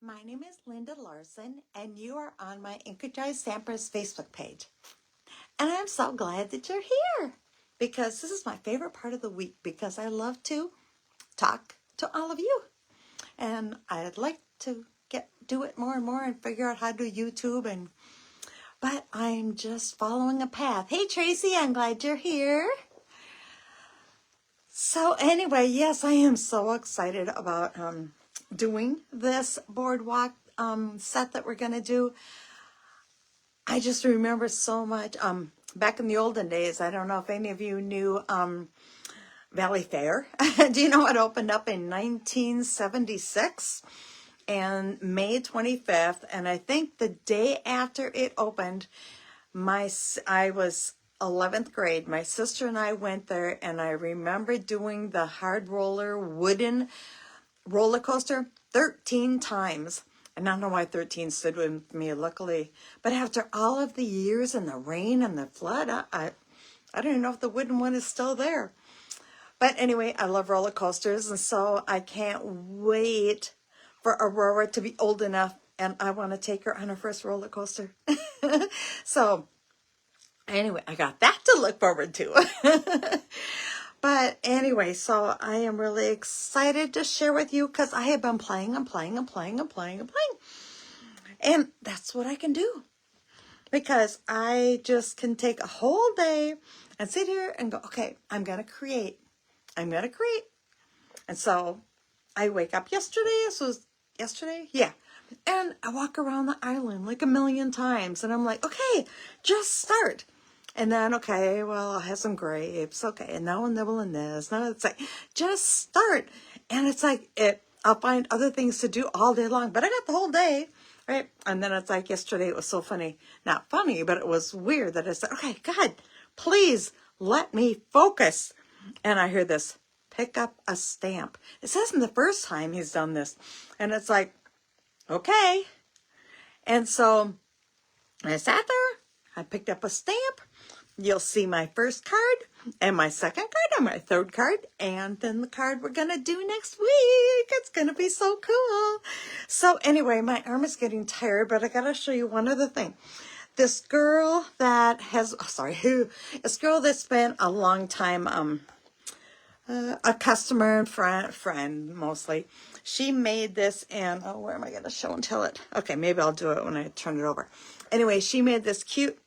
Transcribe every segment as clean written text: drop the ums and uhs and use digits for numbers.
My name is Linda Larson, and you are on my Inkergized Sampras Facebook page. And I'm so glad that you're here because this is my favorite part of the week because I love to talk to all of you. And I'd like to do it more and more and figure out how to do YouTube, but I'm just following a path. Hey Tracy, I'm glad you're here. So anyway, yes, I am so excited about doing this boardwalk set that we're going to do. I just remember so much back in the olden days. I don't know if any of you knew Valley Fair. Do you know it opened up in 1976 and May 25th? And I think the day after it opened, I was 11th grade. My sister and I went there, and I remember doing the hard roller wooden roller coaster 13 times. And I don't know why 13 stood with me, luckily. But after all of the years and the rain and the flood, I don't even know if the wooden one is still there. But anyway, I love roller coasters, and so I can't wait for Aurora to be old enough, and I want to take her on her first roller coaster. So anyway, I got that to look forward to. But anyway, so I am really excited to share with you because I have been playing and playing and playing and playing and playing. And that's what I can do because I just can take a whole day and sit here and go, okay, I'm going to create. I'm going to create. And so I wake up yesterday. This was yesterday. Yeah. And I walk around the island like a million times. And I'm like, okay, just start. And then, okay, well, I'll have some grapes. Okay, and now I'm nibbling this. Now it's like, just start. And it's like, I'll find other things to do all day long. But I got the whole day, right? And then it's like yesterday, it was so funny. Not funny, but it was weird that I said, okay, God, please let me focus. And I hear this, pick up a stamp. It isn't the first time he's done this. And it's like, okay. And so I sat there. I picked up a stamp. You'll see my first card and my second card and my third card and then the card we're going to do next week. It's going to be so cool. So anyway, my arm is getting tired, but I got to show you one other thing. This girl that this girl that's been a long time, a customer and friend mostly. She made this and, where am I going to show and tell it? Okay, maybe I'll do it when I turn it over. Anyway, she made this cute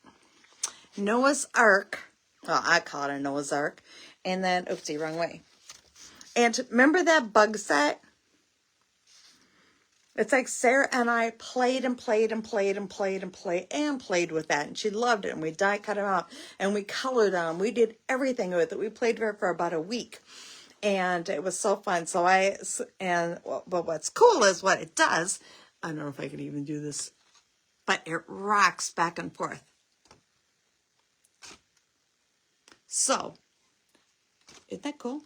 Noah's Ark. Well, I call it a Noah's Ark. And then, oopsie, wrong way. And remember that bug set? It's like Sarah and I played and played and played and played and played and played with that. And she loved it. And we die cut them out. And we colored them. We did everything with it. We played with it for about a week. And it was so fun. But what's cool is what it does. I don't know if I can even do this. But it rocks back and forth. So, isn't that cool?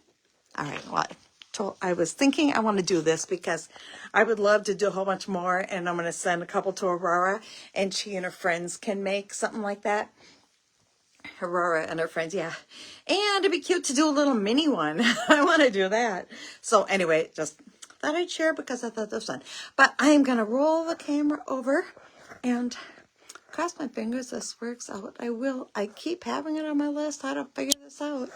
All right, well, I was thinking I want to do this because I would love to do a whole bunch more, and I'm going to send a couple to Aurora, and she and her friends can make something like that. Aurora and her friends, yeah. And it'd be cute to do a little mini one. I want to do that. So anyway, just thought I'd share because I thought this was fun. But I am going to roll the camera over and cross my fingers this works out. I keep having it on my list how to figure this out.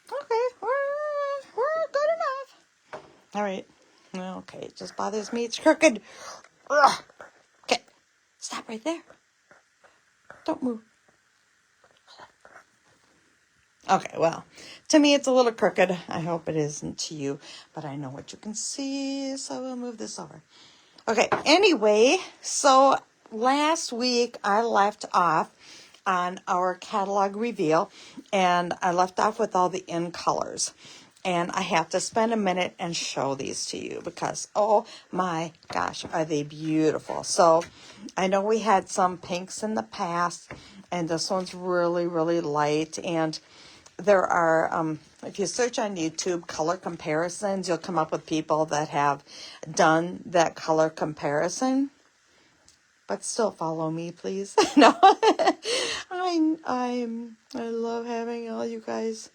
Okay, we're good enough. All right. Okay, it just bothers me. It's crooked. Ugh. Okay, stop right there. Don't move. Okay, well, to me it's a little crooked. I hope it isn't to you, but I know what you can see, so we'll move this over. Okay, anyway, so last week I left off on our catalog reveal, and I left off with all the in colors. And I have to spend a minute and show these to you because, oh my gosh, are they beautiful. So I know we had some pinks in the past, and this one's really, really light. And there are, if you search on YouTube, color comparisons, you'll come up with people that have done that color comparison. But still follow me, please. No, I love having all you guys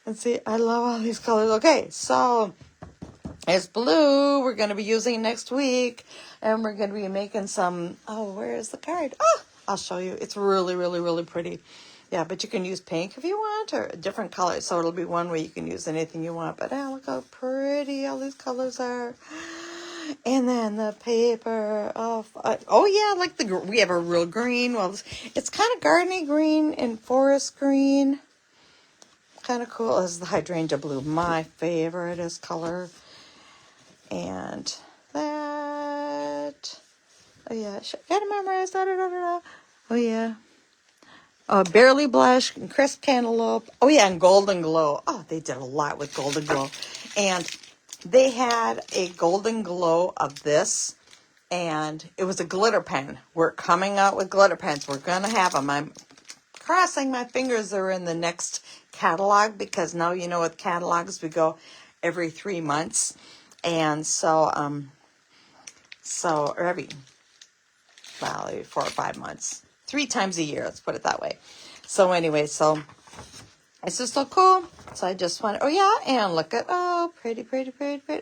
And see, I love all these colors. Okay, so it's blue. We're going to be using next week. And we're going to be making some, oh, where is the card? Oh, I'll show you. It's really, really, really pretty. Yeah, but you can use pink if you want, or different colors. So it'll be one way you can use anything you want. But look how pretty all these colors are. And then the paper. Oh yeah, like we have a real green. Well, it's kind of gardeny green and forest green. Kind of cool. This is the hydrangea blue, my favoriteest color. And that. Oh yeah, gotta memorize that. Oh yeah. Barely Blush and Crisp Cantaloupe. Oh, yeah, and Golden Glow. Oh, they did a lot with Golden Glow. And they had a Golden Glow of this, and it was a glitter pen. We're coming out with glitter pens. We're going to have them. I'm crossing my fingers they're in the next catalog, because now, you know, with catalogs, we go every 3 months. And so, or every 4 or 5 months. 3 times a year, let's put it that way. So anyway, so it's just so cool. So I just want, oh yeah, and look at, oh, pretty.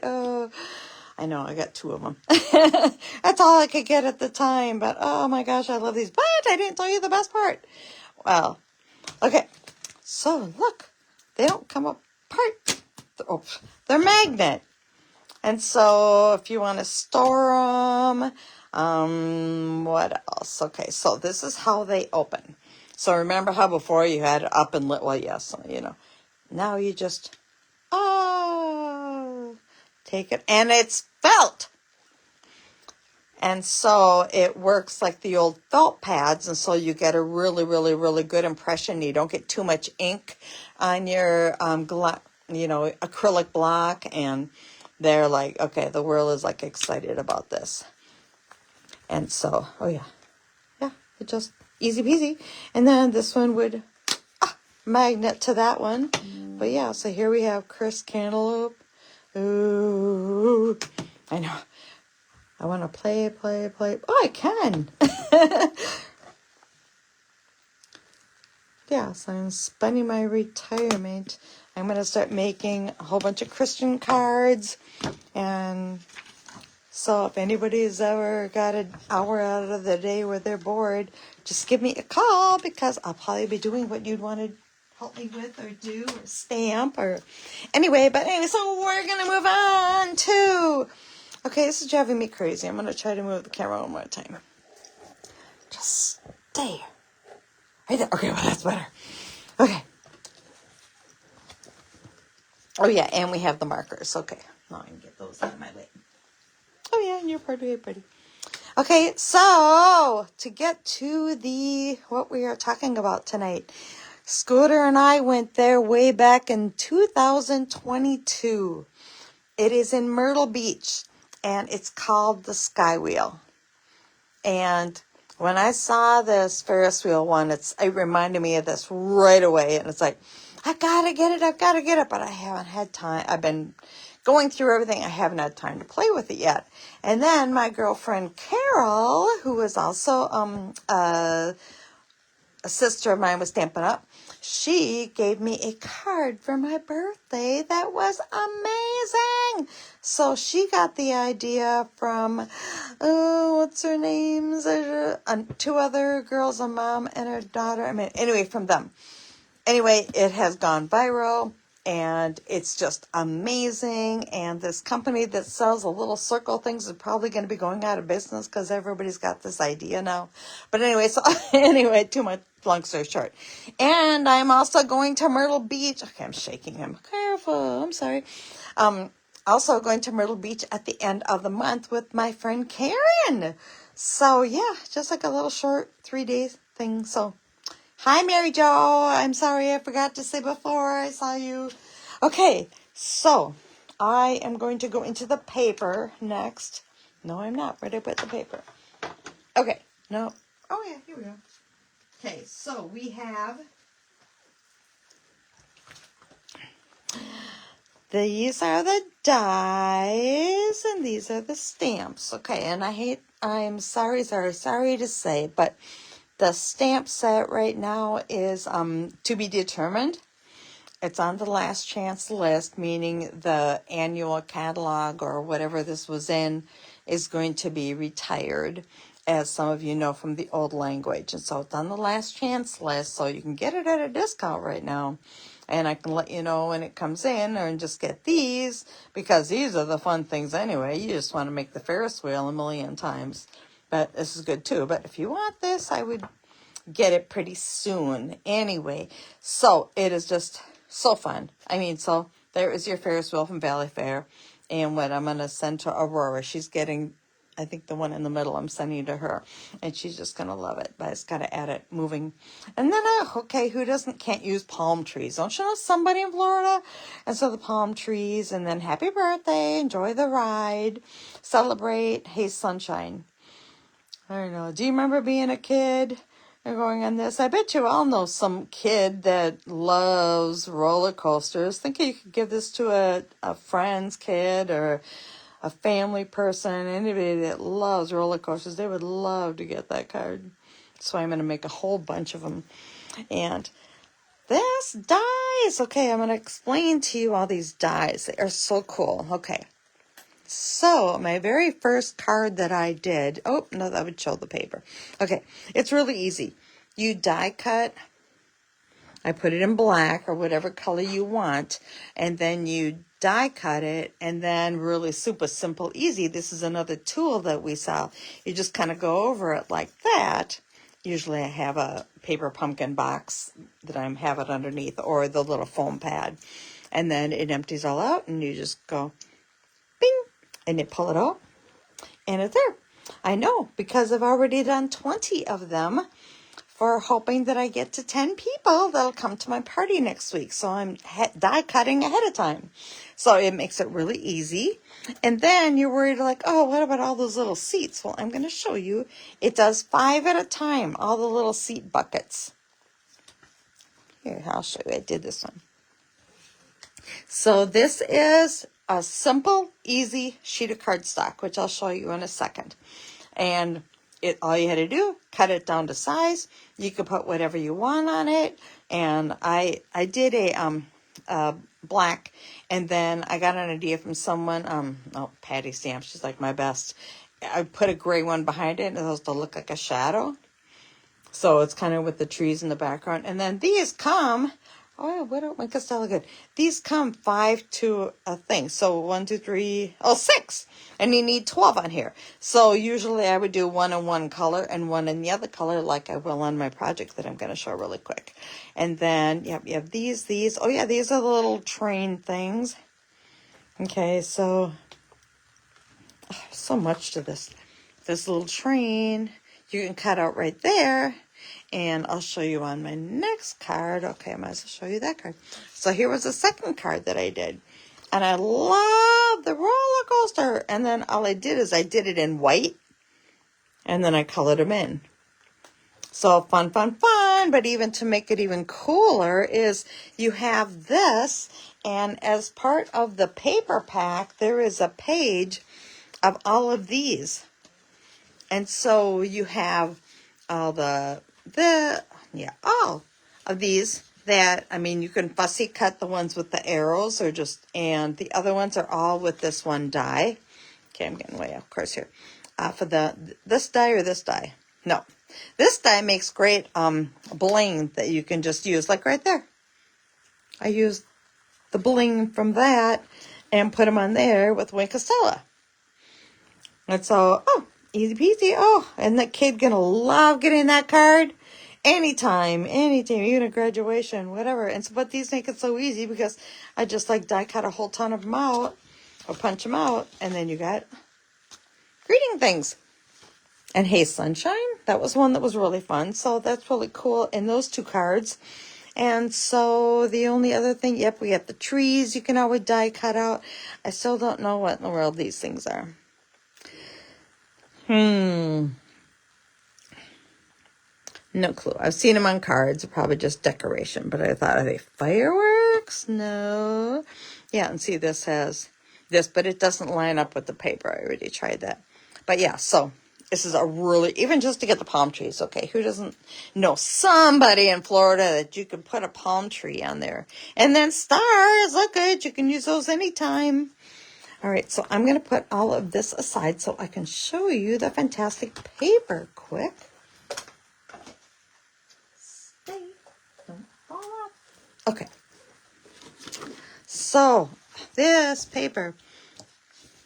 Oh, I know, I got 2 of them. That's all I could get at the time. But oh my gosh, I love these. But I didn't tell you the best part. Well, okay. So look, they don't come apart. Oh, they're magnet. And so if you want to store them, what else? Okay, so this is how they open. So remember how before you had it up and lit? Well, yes, you know. Now you just, take it. And it's felt. And so it works like the old felt pads. And so you get a really, really, really good impression. You don't get too much ink on your, acrylic block. And they're like, okay, the world is like excited about this. And so, oh yeah, it just easy peasy. And then this one would magnet to that one. But yeah, so here we have Crisp Cantaloupe. Ooh, I know. I want to play. Oh, I can. Yeah, so I'm spending my retirement. I'm going to start making a whole bunch of Christian cards. And so if anybody's ever got an hour out of the day where they're bored, just give me a call, because I'll probably be doing what you'd want to help me with or do or stamp or anyway. But anyway, so we're going to move on to, okay, this is driving me crazy. I'm going to try to move the camera one more time. Just stay right there. Okay, well, that's better. Okay. Oh, yeah, and we have the markers. Okay, now I can get those out of my way. Oh, yeah, and you're pretty. Okay, so to get to what we are talking about tonight, Scooter and I went there way back in 2022. It is in Myrtle Beach, and it's called the Sky Wheel. And when I saw this Ferris Wheel one, it reminded me of this right away. And it's like, I've got to get it. But I haven't had time. I've been going through everything. I haven't had time to play with it yet. And then my girlfriend Carol, who is also a sister of mine with Stampin' Up, she gave me a card for my birthday that was amazing. So she got the idea from, what's her names? 2 other girls, a mom and her daughter. Anyway, from them. Anyway, it has gone viral, and it's just amazing. And this company that sells the little circle things is probably going to be going out of business, because everybody's got this idea now. But anyway, too much, long story short. And I'm also going to Myrtle Beach. Okay, I'm shaking him. Careful. I'm sorry. Also going to Myrtle Beach at the end of the month with my friend Karen. So yeah, just like a little short 3-day thing. So hi, Mary Jo. I'm sorry I forgot to say before I saw you. Okay, so I am going to go into the paper next. No, I'm not. Where did I put the paper? Okay, no. Oh, yeah, here we go. Okay, so we have, these are the dies, and these are the stamps. Okay, and I'm sorry to say, but the stamp set right now is to be determined. it's on the last chance list, meaning the annual catalog or whatever this was in is going to be retired, as some of you know from the old language. And so it's on the last chance list, so you can get it at a discount right now. And I can let you know when it comes in, or just get these, because these are the fun things anyway. You just want to make the Ferris wheel a million times. But this is good too. But if you want this, I would get it pretty soon. Anyway, so it is just so fun. I mean, so there is your Ferris wheel from Valley Fair. And what I'm going to send to Aurora, she's getting, I think the one in the middle I'm sending to her, and she's just going to love it. But it's got to add it moving. And then, okay, who can't use palm trees? Don't you know somebody in Florida? And so the palm trees, and then happy birthday, enjoy the ride, celebrate, hey, sunshine. I don't know. Do you remember being a kid and going on this? I bet you all know some kid that loves roller coasters. Think you could give this to a friend's kid or a family person, anybody that loves roller coasters. They would love to get that card. So I'm going to make a whole bunch of them. And this dies. Okay, I'm going to explain to you all these dies. They are so cool. Okay. So my very first card that I did, oh, no, that would show the paper. Okay, it's really easy. You die cut, I put it in black or whatever color you want, and then you die cut it, and then really super simple, easy. This is another tool that we sell. You just kind of go over it like that. Usually I have a paper pumpkin box that I have it underneath, or the little foam pad. And then it empties all out, and you just go bing, and you pull it out, and it's there. I know, because I've already done 20 of them for hoping that I get to 10 people that'll come to my party next week. So I'm die cutting ahead of time. So it makes it really easy. And then you're worried like, oh, what about all those little seats? Well, I'm going to show you. It does 5 at a time, all the little seat buckets. Here, I'll show you. I did this one. So this is a simple, easy sheet of cardstock, which I'll show you in a second. And all you had to do, cut it down to size. You could put whatever you want on it. And I did a black, and then I got an idea from someone, Patty Stamp, she's like my best. I put a gray one behind it, and it was to look like a shadow. So it's kind of with the trees in the background. And then these come, oh, what don't make Costello good? These come 5 to a thing. So 1, 2, 3, 6. And you need 12 on here. So usually I would do one in one color and one in the other color, like I will on my project that I'm going to show really quick. And then you have these. Oh yeah, these are the little train things. Okay, so much to this. This little train you can cut out right there. And I'll show you on my next card. Okay, I might as well show you that card. So here was the second card that I did. And I love the roller coaster. And then all I did is I did it in white. And then I colored them in. So fun, fun, fun. But even to make it even cooler is you have this. And as part of the paper pack, there is a page of all of these. And so you have all all of these that, I mean, you can fussy cut the ones with the arrows and the other ones are all with this one die. Okay, I'm getting way off course here. For this die or this die? No. This die makes great bling that you can just use, like right there. I used the bling from that and put them on there with Wink Costella. And so, easy peasy. Oh, and the kid gonna love getting that card anytime, even a graduation, whatever. And so, but these make it so easy because I just like die cut a whole ton of them out or punch them out, and then you got greeting things. And hey, sunshine, that was one that was really fun. So that's really cool in those 2 cards. And so the only other thing, we got the trees you can always die cut out. I still don't know what in the world these things are. No clue. I've seen them on cards, probably just decoration, but I thought, are they fireworks? No. Yeah, and see, this has this, but it doesn't line up with the paper. I already tried that. But yeah, so this is a really, even just to get the palm trees, okay, who doesn't know somebody in Florida that you can put a palm tree on there? And then stars, look good, you can use those anytime. All right, so I'm going to put all of this aside so I can show you the fantastic paper quick. Stay, don't fall off. Okay, so this paper,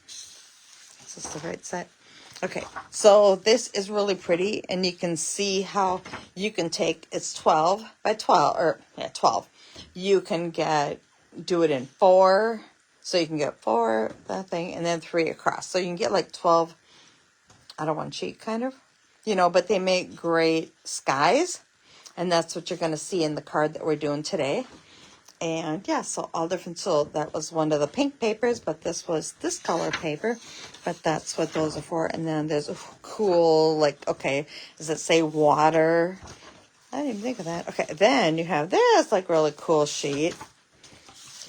is this the right side? Okay, so this is really pretty, and you can see how you can take, it's 12 by 12, or yeah, 12. You can do it in 4, so you can get 4, that thing, and then 3 across. So you can get like 12 out of one sheet, kind of, but they make great skies, and that's what you're going to see in the card that we're doing today. And yeah, so all different, so that was one of the pink papers, but this was this color paper, but that's what those are for. And then there's a cool, like, okay, does it say water? I didn't even think of that. Okay, then you have this, like, really cool sheet.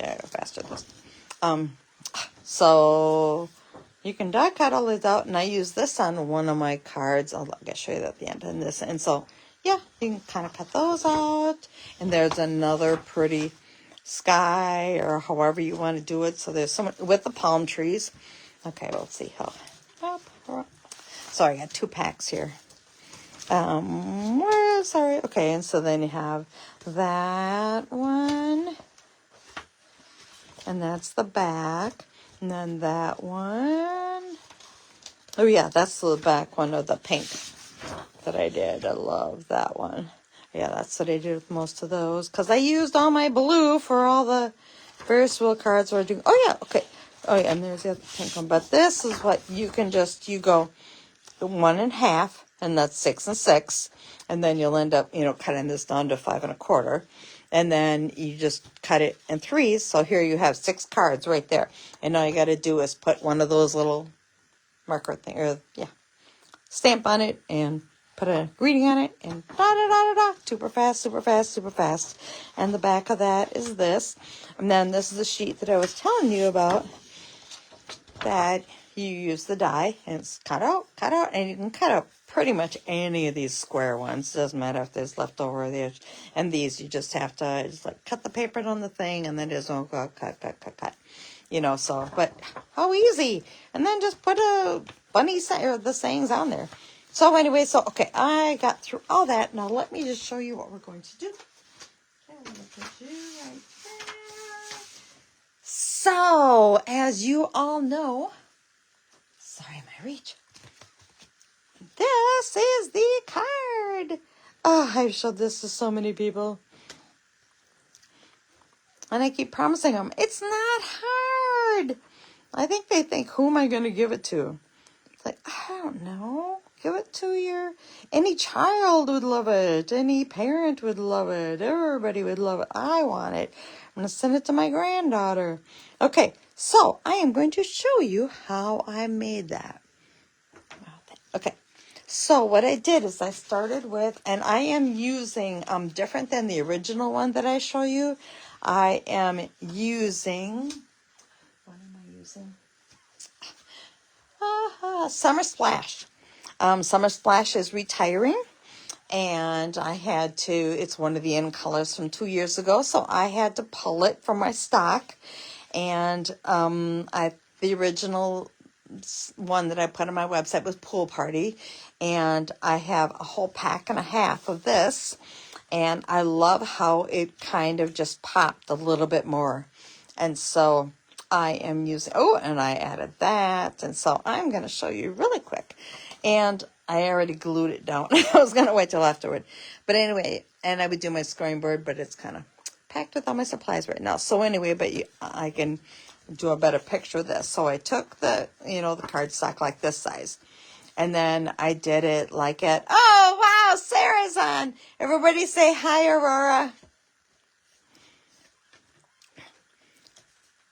Okay, go faster this. So you can die cut all these out, and I use this on one of my cards. I'll show you that at the end. And so, yeah, you can kind of cut those out. And there's another pretty sky, or however you want to do it. So there's someone with the palm trees. Okay, let's see how. Sorry, I got 2 packs here. Sorry. Okay, and so then you have that one, and that's the back, and then that one. Oh yeah, that's the back one of the pink that I did. I love that one. Yeah, that's what I did with most of those, because I used all my blue for all the Ferris Wheel cards we're doing. Oh, yeah, okay. Oh, yeah, and there's the other pink one. But this is what you can you go 1 1/2, and that's 6 and 6. And then you'll end up, cutting this down to 5 1/4. And then you just cut it in 3s. So here you have 6 cards right there. And all you got to do is put one of those little marker thing, or, yeah, stamp on it, and put a greeting on it, and da-da-da-da-da, super fast, super fast, super fast. And the back of that is this. And then this is the sheet that I was telling you about, that you use the die, and it's cut out, and you can cut out pretty much any of these square ones. Doesn't matter if there's leftover there. And these, you just have to like cut the paper on the thing, and then just go cut. So, but how easy. And then just put a bunny or the sayings on there. So anyway, okay, I got through all that. Now let me just show you what we're going to do. So, as you all know, sorry, my reach. This is the card. Oh, I've showed this to so many people. And I keep promising them, it's not hard. I think they think, who am I going to give it to? It's like, I don't know. Give it to any child would love it. Any parent would love it. Everybody would love it. I want it. I'm going to send it to my granddaughter. Okay, so I am going to show you how I made that. Okay, so what I did is I started with, and I am using, different than the original one that I show you. I am using, what am I using? Summer Splash. Summer Splash is retiring, and I had to, it's one of the in colors from 2 years ago, so I had to pull it from my stock. And the original one that I put on my website was Pool Party, and I have a whole pack and a half of this, and I love how it kind of just popped a little bit more. And so I am using, and I added that, and so I'm going to show you really quick. And I already glued it down. I was going to wait till afterward. But anyway, and I would do my scoring board, but it's kind of packed with all my supplies right now. So anyway, but I can do a better picture of this. So I took the cardstock like this size. And then I did it like it. Oh, wow, Sarah's on. Everybody say hi, Aurora.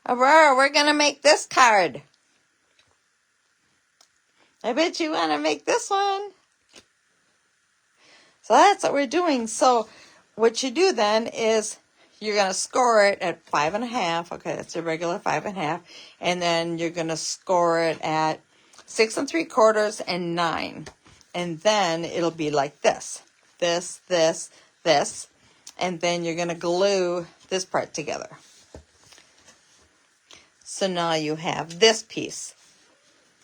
Aurora, we're going to make this card. I bet you want to make this one. So that's what we're doing. So what you do then is you're going to score it at 5 1/2. Okay, that's a regular 5 1/2. And then you're going to score it at 6 3/4 and 9. And then it'll be like this, this, this, this. And then you're going to glue this part together. So now you have this piece.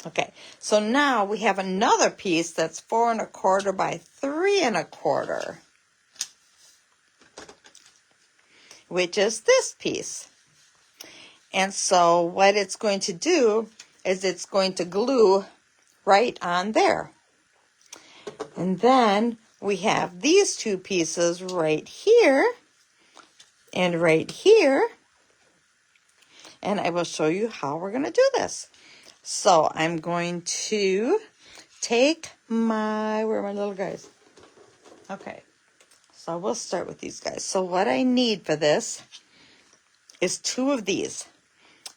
Okay, so now we have another piece that's 4 1/4 by 3 1/4, which is this piece. And so what it's going to do is it's going to glue right on there. And then we have these two pieces right here and right here. And I will show you how we're going to do this. So I'm going to take my, where are my little guys? Okay, so we'll start with these guys. So what I need for this is 2 of these.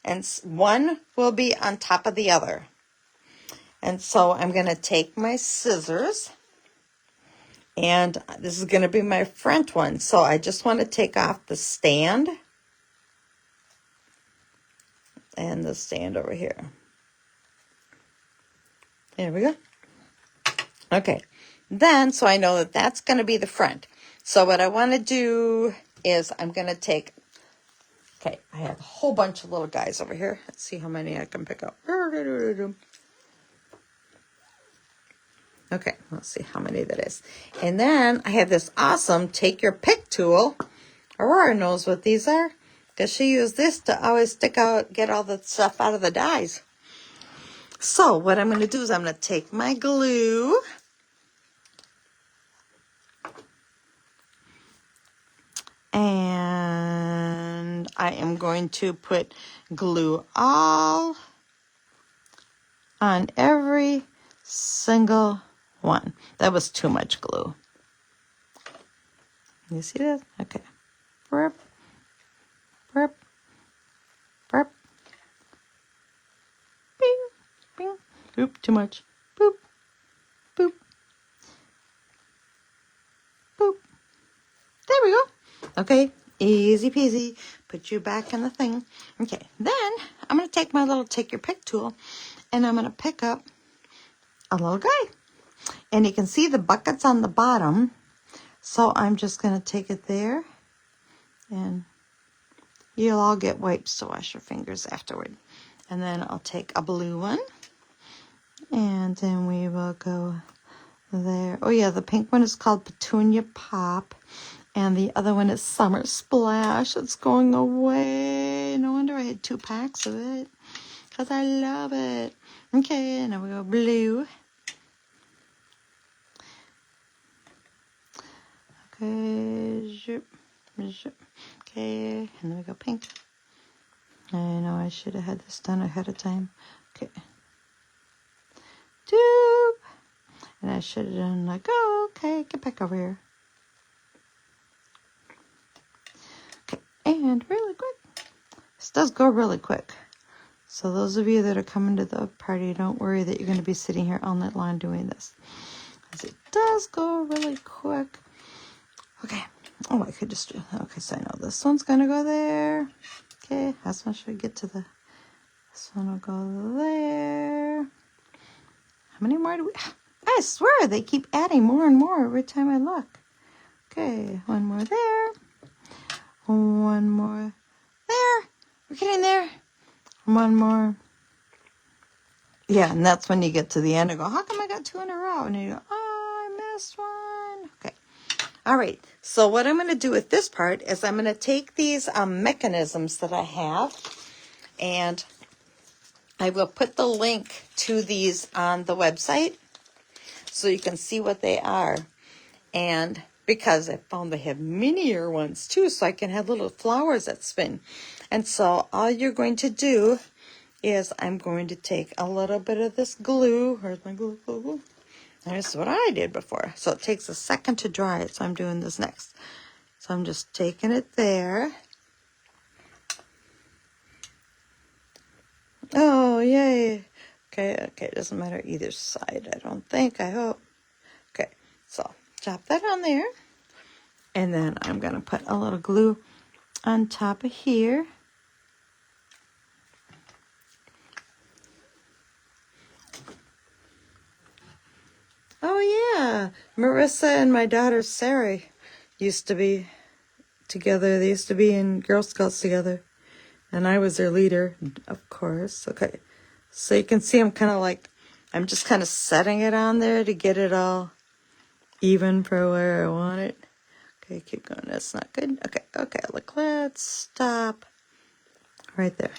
And one will be on top of the other. And so I'm going to take my scissors. And this is going to be my front one. So I just want to take off the stand. And the stand over here. There we go. Okay. Then, so I know that that's going to be the front. So what I want to do is I'm going to take, okay, I have a whole bunch of little guys over here. Let's see how many I can pick up. Okay, let's see how many that is. And then I have this awesome take your pick tool. Aurora knows what these are because she used this to always stick out, get all the stuff out of the dies. So what I'm going to do is I'm going to take my glue. And I am going to put glue all on every single one. That was too much glue. You see that? Okay. Burp, burp, burp. Bing, bing. Oop, too much. Boop, boop, boop. There we go. Okay, easy peasy. Put you back in the thing. Okay, then I'm going to take my little take your pick tool and I'm going to pick up a little guy. And you can see the buckets on the bottom. So I'm just going to take it there. And you'll all get wipes to wash your fingers afterward. And then I'll take a blue one. And then we will go there. Oh yeah, the pink one is called Petunia Pop. And the other one is Summer Splash. It's going away. No wonder I had 2 packs of it. Because I love it. Okay, now we go blue. Okay, zip, zip. Okay, and then we go pink. I know I should have had this done ahead of time. Okay. Doop. And I should have done like, oh, okay, get back over here. Okay, and really quick. This does go really quick. So those of you that are coming to the party, don't worry that you're going to be sitting here all night long doing this. Because it does go really quick. Okay. Oh, I could just do, okay, so I know this one's going to go there. Okay, this one should get to the, this one will go there. How many more do we, I swear they keep adding more and more every time I look. Okay, one more there. One more there. We're getting there. One more. Yeah, and that's when you get to the end and go, how come I got 2 in a row? And you go, oh, I missed one. Okay. All right. So what I'm going to do with this part is I'm going to take these mechanisms that I have and I will put the link to these on the website so you can see what they are. And because I found they have minier ones too, so I can have little flowers that spin. And so all you're going to do is I'm going to take a little bit of this glue. Where's my glue? Glue. And this is what I did before. So it takes a second to dry it, so I'm doing this next. So I'm just taking it there. Oh, yay. Okay, it doesn't matter either side, I don't think, I hope. Okay, so drop that on there. And then I'm going to put a little glue on top of here. Marissa and my daughter Sarah used to be together. They used to be in Girl Scouts together. And I was their leader, of course. Okay. So you can see I'm just kind of setting it on there to get it all even for where I want it. Okay, keep going. That's not good. Okay. Look, let's stop right there.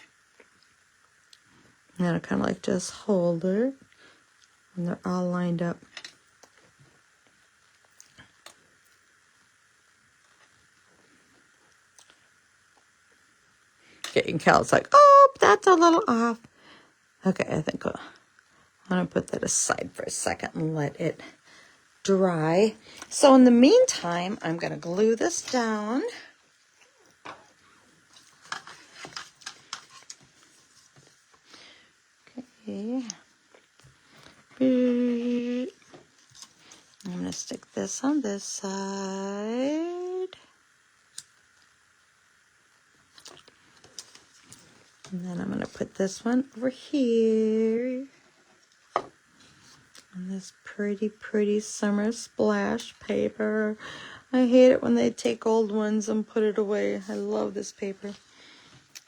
And then I kind of like just hold it. And they're all lined up. Okay, and Cal's like, oh, that's a little off. Okay, I think I'm going to put that aside for a second and let it dry. So in the meantime, I'm going to glue this down. Okay. I'm going to stick this on this side. And then I'm going to put this one over here. On this pretty summer splash paper. I hate it when they take old ones and put it away. I love this paper.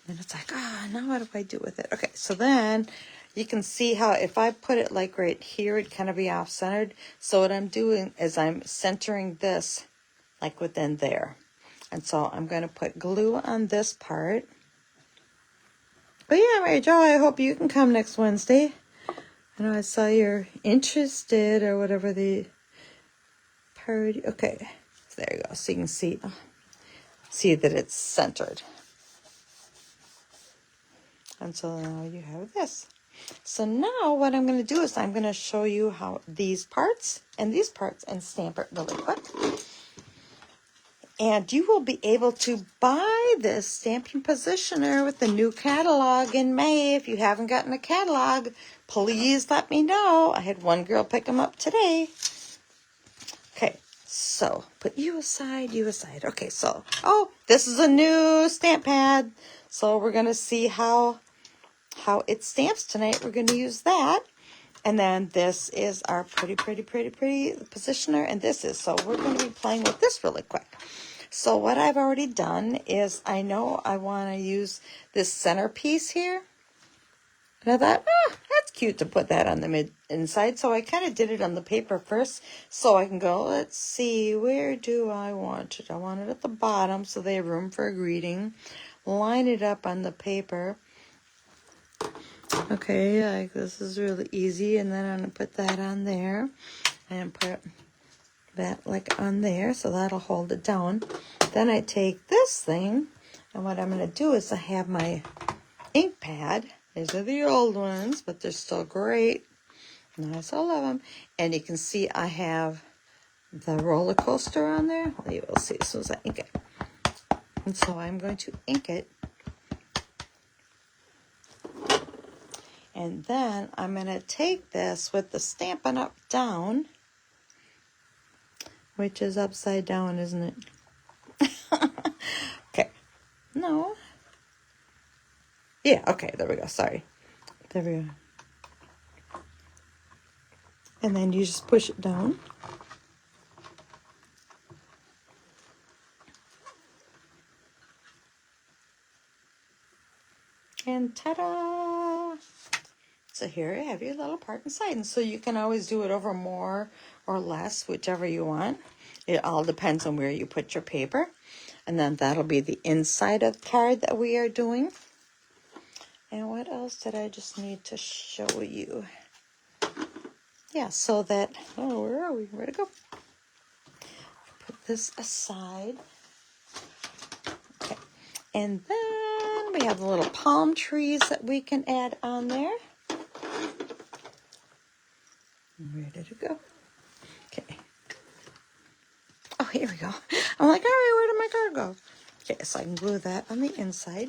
And it's like, now what do I do with it? Okay, so then you can see how if I put it like right here, it'd kind of be off-centered. So what I'm doing is I'm centering this like within there. And so I'm going to put glue on this part. But yeah, Mary Jo, I hope you can come next Wednesday. I know I saw you're interested or whatever the party. Okay, so there you go. So you can see that it's centered. And so now you have this. So now what I'm going to do is I'm going to show you how these parts and stamp it really quick. And you will be able to buy this stamping positioner with the new catalog in May. If you haven't gotten a catalog, please let me know. I had one girl pick them up today. Okay, so put you aside. Okay, so, this is a new stamp pad. So we're going to see how it stamps tonight. We're going to use that. And then this is our pretty positioner. And so we're going to be playing with this really quick. So what I've already done is I know I want to use this centerpiece here. And I thought, that's cute to put that on the inside. So I kind of did it on the paper first. So I can go, let's see, where do I want it? I want it at the bottom so they have room for a greeting. Line it up on the paper. Okay, like this is really easy. And then I'm going to put that on there. And put that like on there. So that'll hold it down. Then I take this thing. And what I'm going to do is I have my ink pad. These are the old ones, but they're still great. Nice, I love them. And you can see I have the roller coaster on there. Well, you will see as soon as I ink it. And so I'm going to ink it. And then I'm going to take this with the Stampin' Up! Down, which is upside down, isn't it? Okay. No. Yeah, okay, there we go. Sorry. There we go. And then you just push it down. And ta-da! So here you have your little part inside. And so you can always do it over more or less, whichever you want. It all depends on where you put your paper. And then that'll be the inside of the card that we are doing. And what else did I just need to show you? Yeah, so that, where are we? Where to go? Put this aside. Okay. And then we have the little palm trees that we can add on there. Where did it go? Okay. Oh, here we go. I'm like, all right, where did my card go? Okay, so I can glue that on the inside.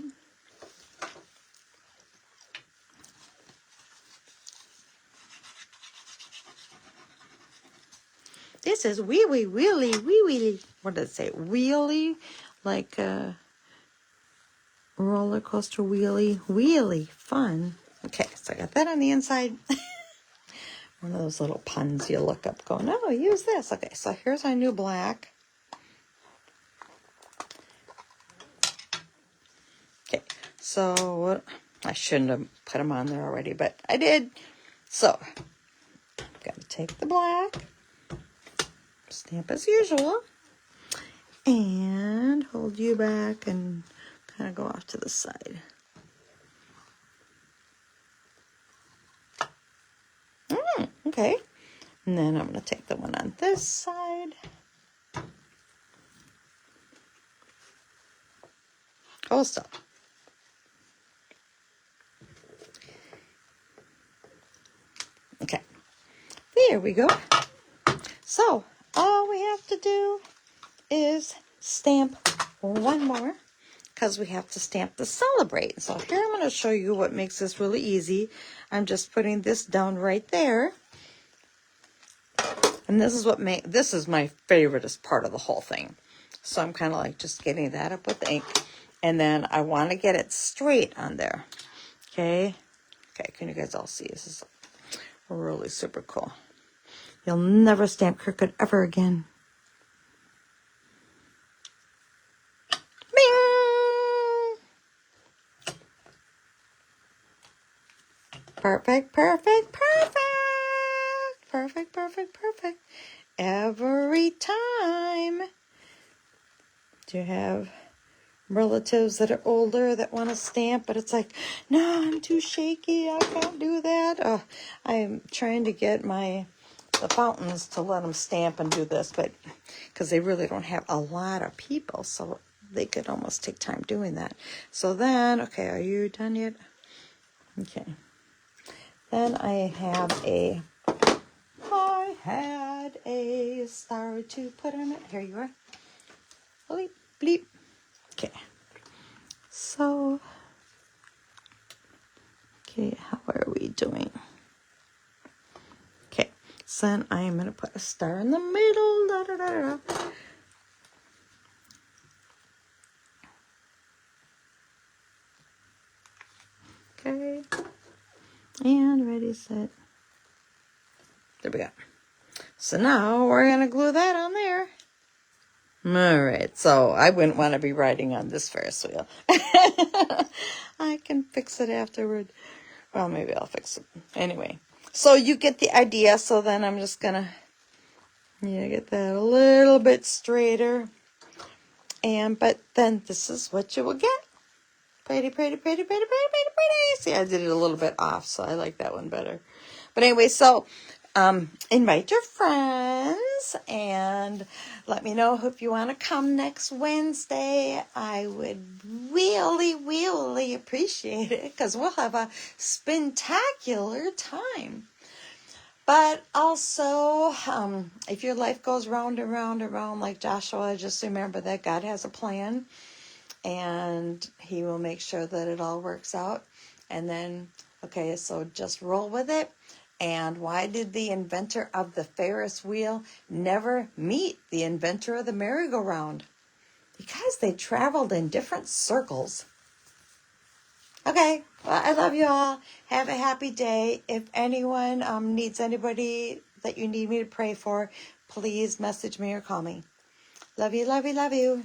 This is wee wee. What did it say? Wheelie, like a roller coaster wheelie fun. Okay, so I got that on the inside. One of those little puns you look up going, oh, use this. Okay, so here's our new black. Okay, so what, I shouldn't have put them on there already, but I did. So, I'm going to take the black, stamp as usual, and hold you back and kind of go off to the side. Okay, and then I'm going to take the one on this side. Hold still. Okay, there we go. So, all we have to do is stamp one more, because we have to stamp to celebrate. So here I'm going to show you what makes this really easy. I'm just putting this down right there. And this is this is my favoriteest part of the whole thing. So I'm kind of like just getting that up with ink. And then I want to get it straight on there. Okay. Okay, can you guys all see? This is really super cool. You'll never stamp crooked ever again. Bing! Perfect, perfect, perfect. Perfect, perfect, perfect. Every time. Do you have relatives that are older that want to stamp, but it's like, no, I'm too shaky, I can't do that. I'm trying to get the fountains to let them stamp and do this, but because they really don't have a lot of people, so they could almost take time doing that. So then, okay, are you done yet? Okay. Then I had a star to put on it. Here you are. Bleep, bleep. Okay. So, okay, how are we doing? Okay, so then I am going to put a star in the middle. Da, da, da, da. Okay, and ready, set. There we go. So now we're going to glue that on there. All right, so I wouldn't want to be riding on this Ferris wheel. I can fix it afterward. Well, maybe I'll fix it. Anyway, so you get the idea. So then I'm just going to get that a little bit straighter. But then this is what you will get. Pretty, pretty, pretty, pretty, pretty, pretty, pretty. See, I did it a little bit off, so I like that one better. But anyway, so invite your friends and let me know if you want to come next Wednesday. I would really, really appreciate it because we'll have a spectacular time. But also, if your life goes round and round and round like Joshua, just remember that God has a plan and he will make sure that it all works out. And then, okay, so just roll with it. And why did the inventor of the Ferris wheel never meet the inventor of the merry-go-round? Because they traveled in different circles. Okay, well, I love you all. Have a happy day. If anyone needs anybody that you need me to pray for, please message me or call me. Love you, love you, love you.